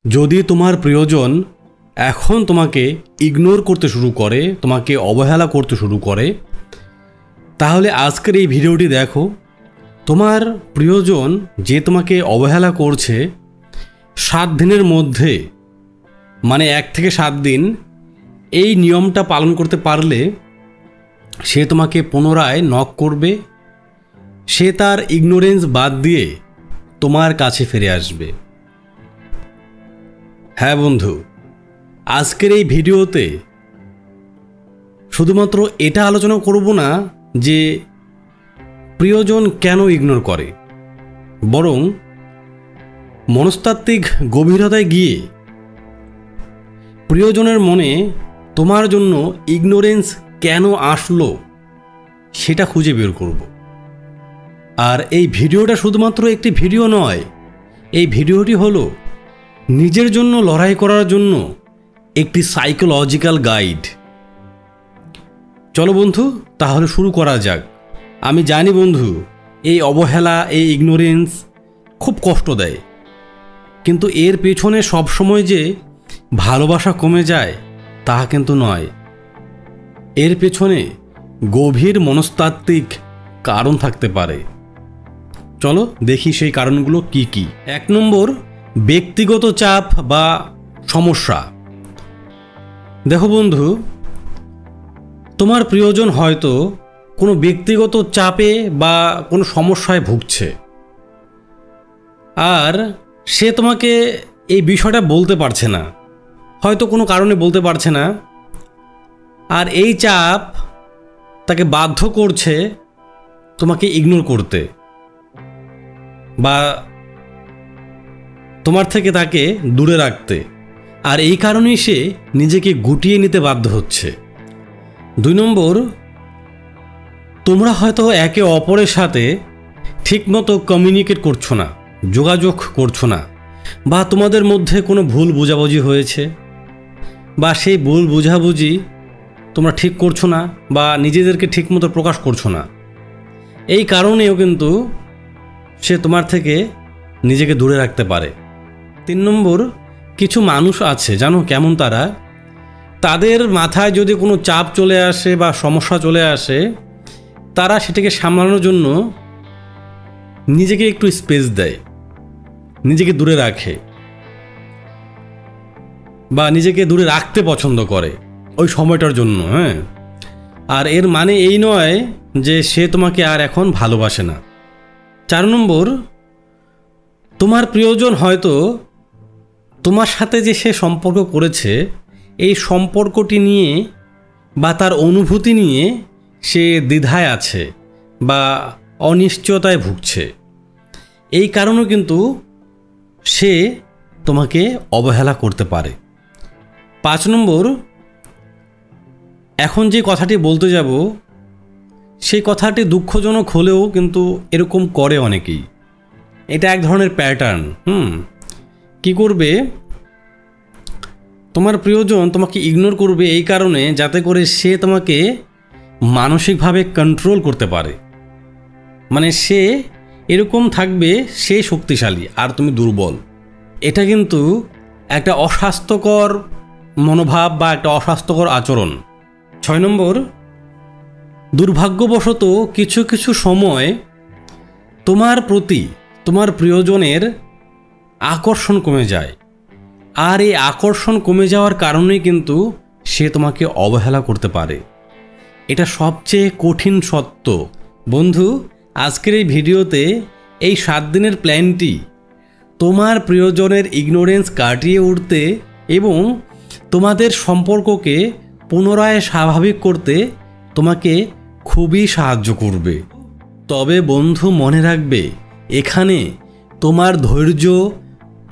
যদি তোমার প্রিয়জন এখন তোমাকে ইগনোর করতে শুরু করে, তোমাকে অবহেলা করতে শুরু করে, তাহলে আজকের এই ভিডিওটি দেখো। তোমার প্রিয়জন যে তোমাকে অবহেলা করছে 7 দিনের মধ্যে, মানে 1 থেকে 7 দিন এই নিয়মটা পালন করতে পারলে সে তোমাকে পুনরায় নক করবে, সে তার ইগনোরেন্স বাদ দিয়ে তোমার কাছে ফিরে আসবে। হ্যাঁ বন্ধু, আজকের এই ভিডিওতে শুধুমাত্র এটা আলোচনা করব না যে প্রিয়জন কেন ইগনোর করে, বরং মনস্তাত্ত্বিক গভীরতায় গিয়ে প্রিয়জনের মনে তোমার জন্য ইগনোরেন্স কেন আসলো সেটা খুঁজে বের করব। আর এই ভিডিওটা শুধুমাত্র একটি ভিডিও নয়, এই ভিডিওটি হলো নিজের জন্য লড়াই করার জন্য একটি সাইকোলজিক্যাল গাইড। চলো বন্ধু, তাহলে শুরু করা যাক। আমি জানি বন্ধু, এই অবহেলা, এই ইগনোরেন্স খুব কষ্ট দেয়, কিন্তু এর পেছনে সবসময় যে ভালোবাসা কমে যায় তা কিন্তু নয়। এর পেছনে গভীর মনস্তাত্ত্বিক কারণ থাকতে পারে। চলো দেখি সেই কারণগুলো কি কি। 1 নম্বর, ব্যক্তিগত চাপ বা সমস্যা। দেখো বন্ধু, তোমার প্রিয়জন হয়তো কোনো ব্যক্তিগত চাপে বা কোনো সমস্যায় ভুগছে, আর সে তোমাকে এই বিষয়টা বলতে পারছে না, হয়তো কোনো কারণে বলতে পারছে না, আর এই চাপ তাকে বাধ্য করছে তোমাকে ইগনোর করতে বা তোমার থেকে তাকে দূরে রাখতে, আর এই কারণেই সে নিজেকে গুটিয়ে নিতে বাধ্য হচ্ছে। 2 নম্বর, তোমরা হয়তো একে অপরের সাথে ঠিকমতো কমিউনিকেট করছো না, যোগাযোগ করছো না, বা তোমাদের মধ্যে কোনো ভুল বোঝাবুঝি হয়েছে, বা সেই ভুল বোঝাবুঝি তোমরা ঠিক করছো না বা নিজেদেরকে ঠিকমতো প্রকাশ করছো না। এই কারণেও কিন্তু সে তোমার থেকে নিজেকে দূরে রাখতে পারে। 3 নম্বর, কিছু মানুষ আছে, জানো কেমন তারা, তাদের মাথায় যদি কোনো চাপ চলে আসে বা সমস্যা চলে আসে, তারা সেটাকে সামলানোর জন্য নিজেকে একটু স্পেস দেয়, নিজেকে দূরে রাখে বা নিজেকে দূরে রাখতে পছন্দ করে ওই সময়টার জন্য। হ্যাঁ, আর এর মানে এই নয় যে সে তোমাকে আর এখন ভালোবাসে না। 4 নম্বর, তোমার প্রিয়জন হয়তো তোমার সাথে যে সে সম্পর্ক করেছে, এই সম্পর্কটি নিয়ে বা তার অনুভূতি নিয়ে সে দ্বিধায় আছে বা অনিশ্চয়তায় ভুগছে। এই কারণেও কিন্তু সে তোমাকে অবহেলা করতে পারে। 5 নম্বর, এখন যে কথাটি বলতে যাব সেই কথাটি দুঃখজনক হলেও কিন্তু এরকম করে অনেকেই। এটা এক ধরনের প্যাটার্ন। কি করবে, তোমার প্রিয়জন তোমাকে ইগনোর করবে এই কারণে যাতে করে সে তোমাকে মানসিকভাবে কন্ট্রোল করতে পারে। মানে সে এরকম থাকবে, সে শক্তিশালী আর তুমি দুর্বল। এটা কিন্তু একটা অস্বাস্থ্যকর মনোভাব বা একটা অস্বাস্থ্যকর আচরণ। 6 নম্বর, দুর্ভাগ্যবশত কিছু কিছু সময় তোমার প্রতি তোমার প্রিয়জনের আকর্ষণ কমে যায়, আর এই আকর্ষণ কমে যাওয়ার কারণেই কিন্তু সে তোমাকে অবহেলা করতে পারে। এটা সবচেয়ে কঠিন সত্য। বন্ধু, আজকের এই ভিডিওতে এই 7 দিনের প্ল্যানটি তোমার প্রিয়জনের ইগনোরেন্স কাটিয়ে উঠতে এবং তোমাদের সম্পর্ককে পুনরায় স্বাভাবিক করতে তোমাকে খুবই সাহায্য করবে। তবে বন্ধু, মনে রাখবে, এখানে তোমার ধৈর্য,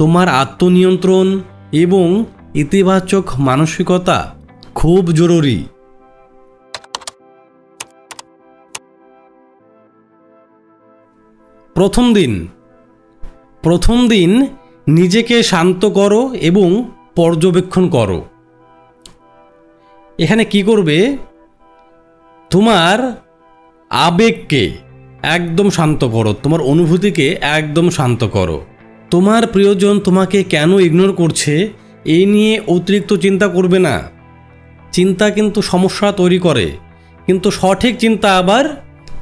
তোমার আত্মনিয়ন্ত্রণ এবং ইতিবাচক মানসিকতা খুব জরুরি। প্রথম দিন নিজেকে শান্ত করো এবং পর্যবেক্ষণ করো। এখানে কি করবে, তোমার আবেগকে একদম শান্ত করো, তোমার অনুভূতিকে একদম শান্ত করো। তোমার প্রিয়জন তোমাকে কেন ইগনোর করছে এই নিয়ে অতিরিক্ত চিন্তা করবে না। চিন্তা কিন্তু সমস্যা তৈরি করে, কিন্তু সঠিক চিন্তা আবার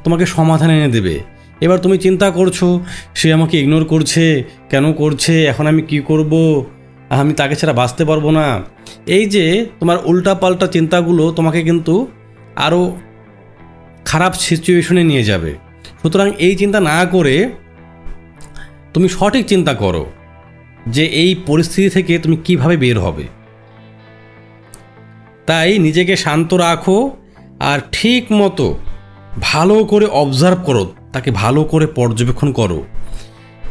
তোমাকে সমাধান এনে দেবে। এবার তুমি চিন্তা করছো সে আমাকে ইগনোর করছে, কেন করছে, এখন আমি কি করব, আমি তাকে ছাড়া বাঁচতে পারবো না। এই যে তোমার উল্টাপাল্টা চিন্তাগুলো তোমাকে কিন্তু আরও খারাপ সিচুয়েশনে নিয়ে যাবে। সুতরাং এই চিন্তা না করে তুমি সঠিক চিন্তা করো যে এই পরিস্থিতি থেকে তুমি কিভাবে বের হবে। তাই নিজেকে শান্ত রাখো আর ঠিক মতো ভালো করে অবজার্ভ করো, তাকে ভালো করে পর্যবেক্ষণ করো।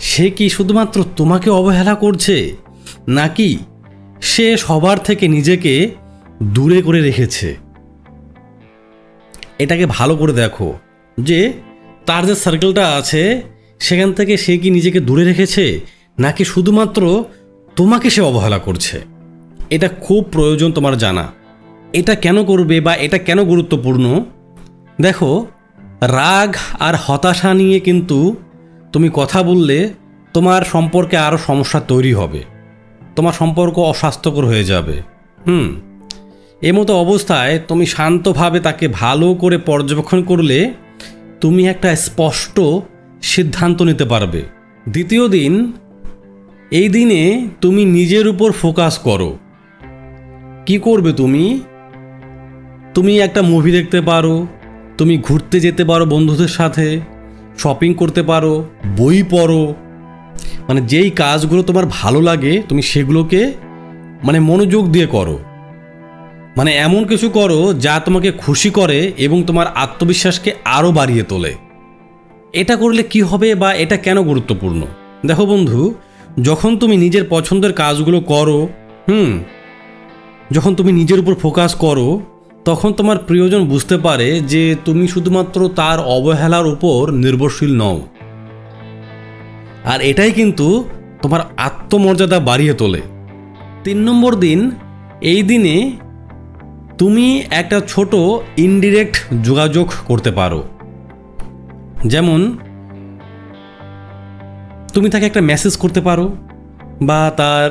সে কি শুধুমাত্র তোমাকে অবহেলা করছে, নাকি সে সবার থেকে নিজেকে দূরে করে রেখেছে? এটাকে ভালো করে দেখো যে তার যে সার্কেলটা আছে সেখান থেকে সে কি নিজেকে দূরে রেখেছে, নাকি শুধুমাত্র তোমাকে সে অবহেলা করছে। এটা খুব প্রয়োজন তোমার জানা। এটা কেন করবে বা এটা কেন গুরুত্বপূর্ণ? দেখো, রাগ আর হতাশা নিয়ে কিন্তু তুমি কথা বললে তোমার সম্পর্কে আরও সমস্যা তৈরি হবে, তোমার সম্পর্ক অস্বাস্থ্যকর হয়ে যাবে। এমতো অবস্থায় তুমি শান্তভাবে তাকে ভালো করে পর্যবেক্ষণ করলে তুমি একটা স্পষ্ট সিদ্ধান্ত নিতে পারবে। দ্বিতীয় দিন, এই দিনে তুমি নিজের উপর ফোকাস করো। কি করবে তুমি একটা মুভি দেখতে পারো, তুমি ঘুরতে যেতে পারো বন্ধুদের সাথে, শপিং করতে পারো, বই পড়ো। মানে যেই কাজগুলো তোমার ভালো লাগে তুমি সেগুলোকে মনোযোগ দিয়ে করো। এমন কিছু করো যা তোমাকে খুশি করে এবং তোমার আত্মবিশ্বাসকে আরও বাড়িয়ে তোলে। এটা করলে কি হবে বা এটা কেন গুরুত্বপূর্ণ? দেখো বন্ধু, যখন তুমি নিজের পছন্দের কাজগুলো করো, যখন তুমি নিজের উপর ফোকাস করো, তখন তোমার প্রিয়জন বুঝতে পারে যে তুমি শুধুমাত্র তার অবহেলার উপর নির্ভরশীল নও। আর এটাই কিন্তু তোমার আত্মমর্যাদা বাড়িয়ে তোলে। 3 নম্বর দিন, এই দিনে তুমি একটা ছোট ইনডিরেক্ট যোগাযোগ করতে পারো। যেমন তুমি তাকে একটা মেসেজ করতে পারো, বা তার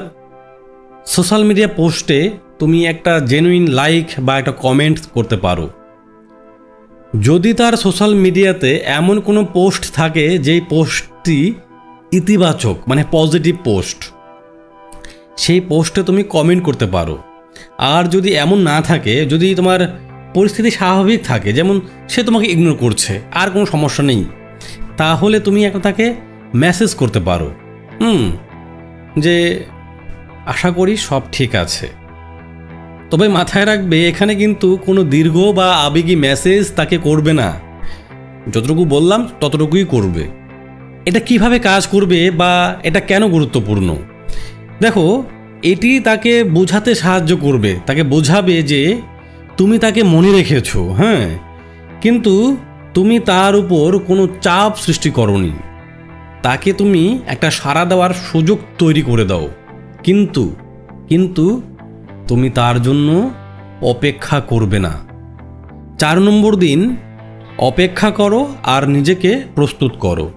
সোশ্যাল মিডিয়া পোস্টে তুমি একটা জেনুইন লাইক বা একটা কমেন্ট করতে পারো। যদি তার সোশ্যাল মিডিয়াতে এমন কোনো পোস্ট থাকে যেই পোস্টটি ইতিবাচক, পজিটিভ পোস্ট, সেই পোস্টে তুমি কমেন্ট করতে পারো। আর যদি এমন না থাকে, যদি তোমার পরিস্থিতি স্বাভাবিক থাকে, যেমন সে তোমাকে ইগনোর করছে আর কোনো সমস্যা নেই, তাহলে তুমি একটা তাকে মেসেজ করতে পারো যে আশা করি সব ঠিক আছে। তবে মাথায় রাখবে, এখানে কিন্তু কোনো দীর্ঘ বা আবেগী মেসেজ তাকে করবে না। যতটুকু বললাম ততটুকুই করবে। এটা কিভাবে কাজ করবে বা এটা কেন গুরুত্বপূর্ণ? দেখো, এটি তাকে বোঝাতে সাহায্য করবে, তাকে বোঝাবে যে তুমি তাকে মনে রেখেছো, কিন্তু তুমি তার উপর কোনো চাপ সৃষ্টি করোনি। তাকে তুমি একটা সাড়া দেওয়ার সুযোগ তৈরি করে দাও, কিন্তু তুমি তার জন্য অপেক্ষা করবে না। 4 নম্বর দিন, অপেক্ষা করো আর নিজেকে প্রস্তুত করো।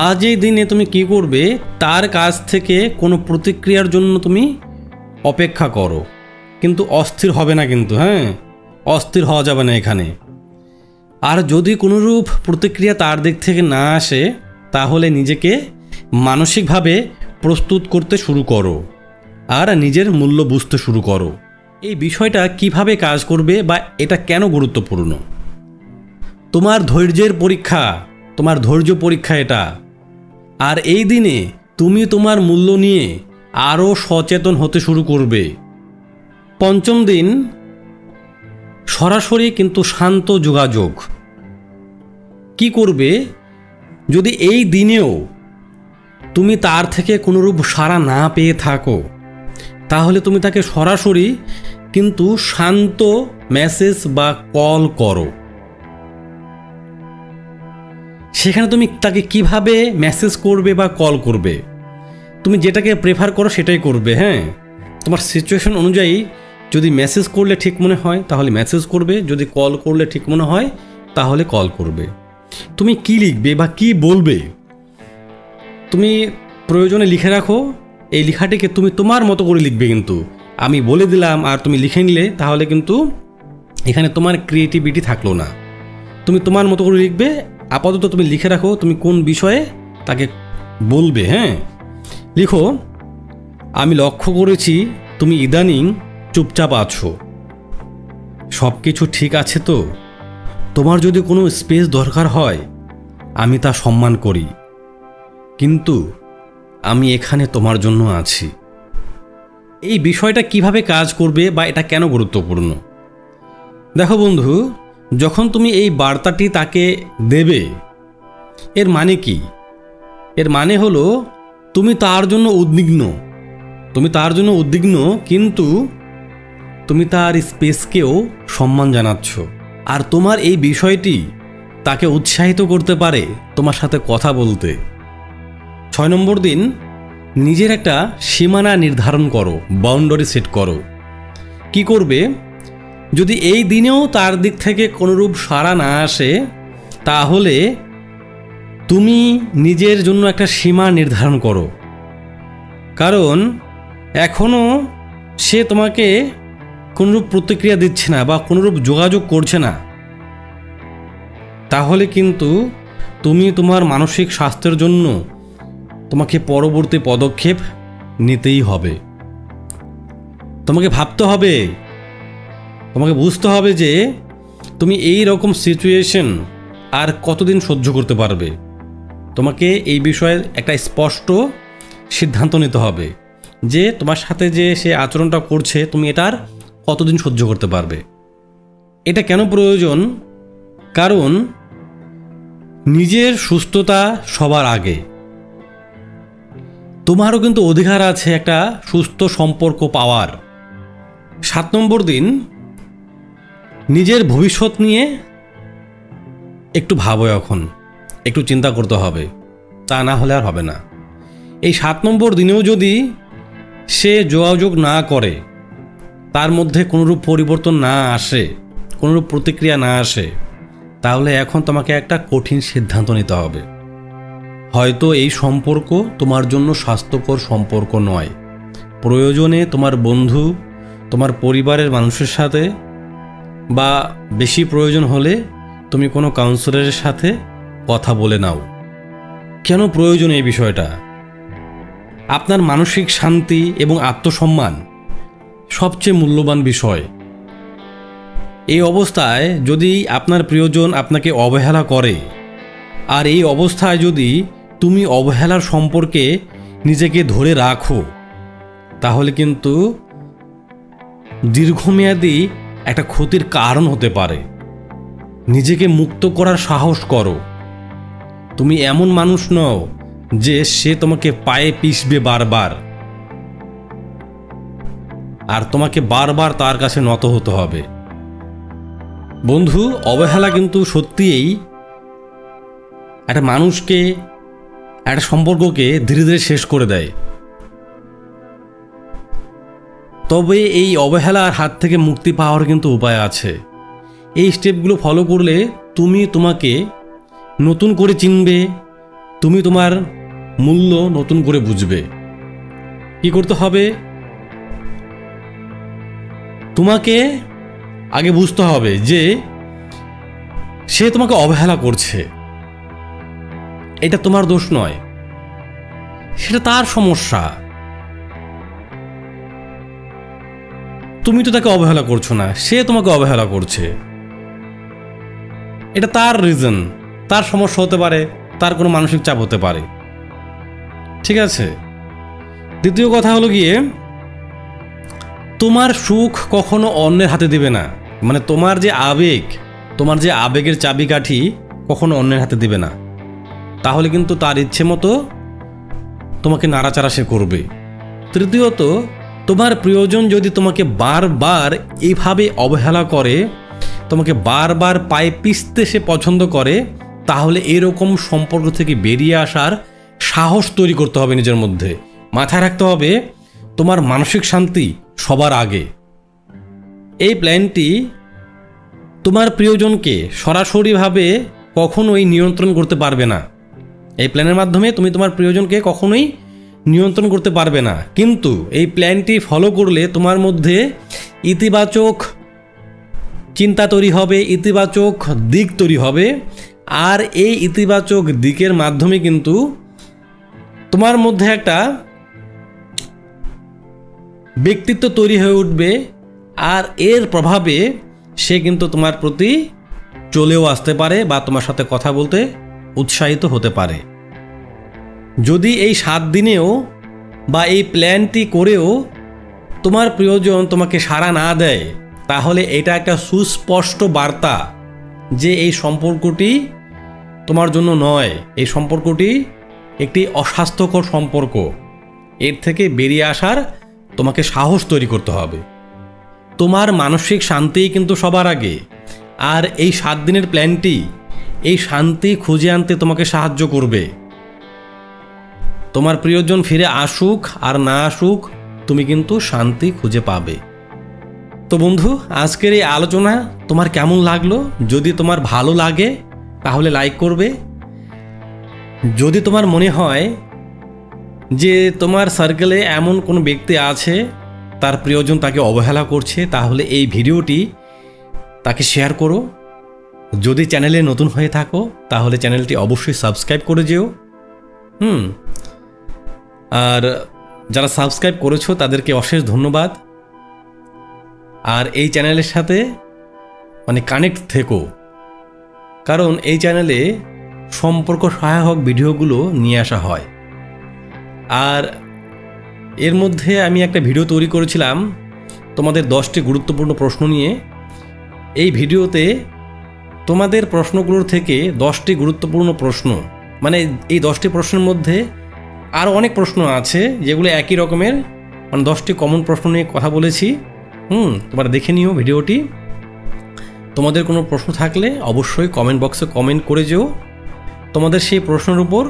আজ এই দিনে তুমি কি করবে? তার কাছ থেকে কোনো প্রতিক্রিয়ার জন্য তুমি অপেক্ষা করো, কিন্তু অস্থির হবে না। কিন্তু অস্থির হওয়া যাবে না এখানে। আর যদি কোনোরূপ প্রতিক্রিয়া তার দিক থেকে না আসে, তাহলে নিজেকে মানসিকভাবে প্রস্তুত করতে শুরু করো আর নিজের মূল্য বুঝতে শুরু করো। এই বিষয়টা কিভাবে কাজ করবে বা এটা কেন গুরুত্বপূর্ণ? তোমার ধৈর্যের পরীক্ষা, তোমার ধৈর্য পরীক্ষা এটা। আর এই দিনে তুমি তোমার মূল্য নিয়ে আরও সচেতন হতে শুরু করবে। 5ম দিন, সরাসরি কিন্তু শান্ত যোগাযোগ। কি করবে? যদি এই দিনেও তুমি তার থেকে কোনোরূপ সাড়া না পেয়ে থাকো, তাহলে তুমি তাকে সরাসরি কিন্তু শান্ত মেসেজ বা কল করো। সেখানে তুমি তাকে কিভাবে মেসেজ করবে বা কল করবে, তুমি যেটাকে প্রেফার করো সেটাই করবে। তোমার সিচুয়েশন অনুযায়ী যদি মেসেজ করলে ঠিক মনে হয় তাহলে মেসেজ করবে, যদি কল করলে ঠিক মনে হয় তাহলে কল করবে। তুমি কি লিখবে বা কি বলবে, তুমি প্রয়োজনে লিখে রাখো। এই লেখাটিকে তুমি তোমার মতো করে লিখবে, কিন্তু আমি বলে দিলাম আর তুমি লিখে নিলে তাহলে কিন্তু এখানে তোমার ক্রিয়েটিভিটি থাকলো না। তুমি তোমার মতো করে লিখবে। আপাতত তুমি লিখে রাখো তুমি কোন বিষয়ে তাকে বলবে। হ্যাঁ, লিখো, আমি লক্ষ্য করেছি তুমি ইদানিং চুপচাপ আছো। সব কিছু ঠিক আছে তো? তোমার যদি কোনো স্পেস দরকার হয় আমি তা সম্মান করি, কিন্তু আমি এখানে তোমার জন্য আছি। এই বিষয়টা কিভাবে কাজ করবে বা এটা কেন গুরুত্বপূর্ণ? দেখো বন্ধু, যখন তুমি এই বার্তাটি তাকে দেবে, এর মানে কি? এর মানে হলো তুমি তার জন্য উদ্বিগ্ন, কিন্তু তুমি তার স্পেসকেও সম্মান জানাচ্ছ। আর তোমার এই বিষয়টি তাকে উৎসাহিত করতে পারে তোমার সাথে কথা বলতে। 6 নম্বর দিন, নিজের একটা সীমানা নির্ধারণ করো, বাউন্ডারি সেট করো। কি করবে? যদি এই দিনেও তার দিক থেকে কোনোরূপ সাড়া না আসে, তাহলে তুমি নিজের জন্য একটা সীমা নির্ধারণ করো। কারণ এখনও সে তোমাকে কোনোরূপ প্রতিক্রিয়া দিচ্ছে না বা কোনোরূপ যোগাযোগ করছে না, তাহলে কিন্তু তুমি তোমার মানসিক স্বাস্থ্যের জন্য তোমাকে পরবর্তী পদক্ষেপ নিতেই হবে। তোমাকে ভাবতে হবে, তোমাকে বুঝতে হবে যে তুমি এই রকম সিচুয়েশন আর কতদিন সহ্য করতে পারবে। তোমাকে এই বিষয়ে একটা স্পষ্ট সিদ্ধান্ত নিতে হবে যে তোমার সাথে যে সে আচরণটা করছে তুমি এটার কতদিন সহ্য করতে পারবে। এটা কেন প্রয়োজন? কারণ নিজের সুস্থতা সবার আগে। তোমারও কিন্তু অধিকার আছে একটা সুস্থ সম্পর্ক পাওয়ার। 7 নম্বর দিন, নিজের ভবিষ্যৎ নিয়ে একটু ভাবো। এখন একটু চিন্তা করতে হবে, তা না হলে আর হবে না। এই 7 নম্বর দিনেও যদি সে যোগাযোগ না করে, তার মধ্যে কোনোরূপ পরিবর্তন না আসে, কোনোরূপ প্রতিক্রিয়া না আসে, তাহলে এখন তোমাকে একটা কঠিন সিদ্ধান্ত নিতে হবে। হয়তো এই সম্পর্ক তোমার জন্য স্বাস্থ্যকর সম্পর্ক নয়। প্রয়োজনে তোমার বন্ধু, তোমার পরিবারের মানুষের সাথে, বা বেশি প্রয়োজন হলে তুমি কোনো কাউন্সিলরের সাথে কথা বলে নাও। কেন প্রয়োজন এই বিষয়টা? আপনার মানসিক শান্তি এবং আত্মসম্মান সবচেয়ে মূল্যবান বিষয়। এই অবস্থায় যদি আপনার প্রিয়জন আপনাকে অবহেলা করে, আর এই অবস্থায় যদি তুমি অবহেলার সম্পর্কে নিজেকে ধরে রাখো, তাহলে কিন্তু দীর্ঘমেয়াদী একটা ক্ষতির কারণ হতে পারে। নিজেকে মুক্ত করার সাহস করো। তুমি এমন মানুষ নও যে সে তোমাকে পায়ে পিষবে বারবার, আর তোমাকে বারবার তার কাছে নত হতে হবে। বন্ধু, অবহেলা কিন্তু সত্যিই একটা মানুষকে, একটা সম্পর্ককে ধীরে ধীরে শেষ করে দেয়। তবে এই অবহেলার হাত থেকে মুক্তি পাওয়ার কিন্তু উপায় আছে। এই স্টেপগুলো ফলো করলে তুমি তোমাকে নতুন করে চিনবে, তুমি তোমার মূল্য নতুন করে বুঝবে। কি করতে হবে? তোমাকে আগে বুঝতে হবে যে সে তোমাকে অবহেলা করছে, এটা তোমার দোষ নয়, সেটা তার সমস্যা। তুমি তো তাকে অবহেলা করছো না, সে তোমাকে অবহেলা করছে। এটা তার রিজন, তার সমস্যা হতে পারে, তার কোনো মানসিক চাপ হতে পারে। ঠিক আছে? দ্বিতীয় কথা হলো গিয়ে, তোমার সুখ কখনো অন্যের হাতে দিবে না। মানে তোমার যে আবেগ, তোমার যে আবেগের চাবিকাঠি কখনো অন্যের হাতে দিবে না, তাহলে কিন্তু তার ইচ্ছে মতো তোমাকে নাড়াচাড়া সে করবে। তৃতীয়ত, তোমার প্রিয়জন যদি তোমাকে বারবার এইভাবে অবহেলা করে, তোমাকে বারবার পায়ে পিষতে সে পছন্দ করে, তাহলে এরকম সম্পর্ক থেকে বেরিয়ে আসার সাহস তৈরি করতে হবে নিজের মধ্যে। মাথায় রাখতে হবে তোমার মানসিক শান্তি সবার আগে। এই প্ল্যানটি তোমার প্রিয়জনকে সরাসরিভাবে কখনোই নিয়ন্ত্রণ করতে পারবে না। এই প্ল্যানের মাধ্যমে তুমি তোমার প্রিয়জনকে কখনোই নিয়ন্ত্রণ করতে পারবে না, কিন্তু এই প্ল্যানটি ফলো করলে তোমার মধ্যে ইতিবাচক চিন্তা তৈরি হবে, ইতিবাচক দিক তৈরি হবে। আর এই ইতিবাচক দিকের মাধ্যমে কিন্তু তোমার মধ্যে একটা ব্যক্তিত্ব তৈরি হয়ে উঠবে, আর এর প্রভাবে সে কিন্তু তোমার প্রতি চলেও আসতে পারে বা তোমার সাথে কথা বলতে উৎসাহিত হতে পারে। যদি এই 7 দিনেও বা এই প্ল্যানটি করেও তোমার প্রিয়জন তোমাকে সাড়া না দেয়, তাহলে এটা একটা সুস্পষ্ট বার্তা যে এই সম্পর্কটি তোমার জন্য নয়, এই সম্পর্কটি একটি অস্বাস্থ্যকর সম্পর্ক। এর থেকে বেরিয়ে আসার তোমাকে সাহস তৈরি করতে হবে। তোমার মানসিক শান্তিই কিন্তু সবার আগে, আর এই 7 দিনের প্ল্যানটি এই শান্তি খুঁজে আনতে তোমাকে সাহায্য করবে। তোমার প্রিয়জন ফিরে আসুক আর না আসুক, তুমি কিন্তু শান্তি খুঁজে পাবে। তো বন্ধু, আজকের এই আলোচনা তোমার কেমন লাগলো? যদি তোমার ভালো লাগে তাহলে লাইক করবে। যদি তোমার মনে হয় যে তোমার সার্কেলে এমন কোনো ব্যক্তি আছে তার প্রিয়জন তাকে অবহেলা করছে, তাহলে এই ভিডিওটি তাকে শেয়ার করো। যদি চ্যানেলে নতুন হয়ে থাকো তাহলে চ্যানেলটি অবশ্যই সাবস্ক্রাইব করে যেও। আর যারা সাবস্ক্রাইব করেছো তাদেরকে অশেষ ধন্যবাদ। আর এই চ্যানেলের সাথে কানেক্ট থেকো, কারণ এই চ্যানেলে সম্পর্ক সহায়ক ভিডিওগুলো নিয়ে আসা হয়। আর এর মধ্যে আমি একটা ভিডিও তৈরি করেছিলাম তোমাদের 10টি গুরুত্বপূর্ণ প্রশ্ন নিয়ে। এই ভিডিওতে তোমাদের প্রশ্নগুলোর থেকে 10টি গুরুত্বপূর্ণ প্রশ্ন, এই 10টি প্রশ্নের মধ্যে আরও অনেক প্রশ্ন আছে যেগুলো একই রকমের, 10টি কমন প্রশ্ন নিয়ে কথা বলেছি। তোমরা দেখে নিও ভিডিওটি। তোমাদের কোনো প্রশ্ন থাকলে অবশ্যই কমেন্ট বক্সে কমেন্ট করে যেও। তোমাদের সেই প্রশ্নের উপর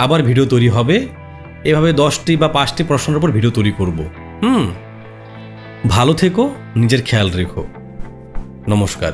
আবার ভিডিও তৈরি হবে। এভাবে 10টি বা 5টি প্রশ্নের উপর ভিডিও তৈরি করব। ভালো থেকো, নিজের খেয়াল রেখো। নমস্কার।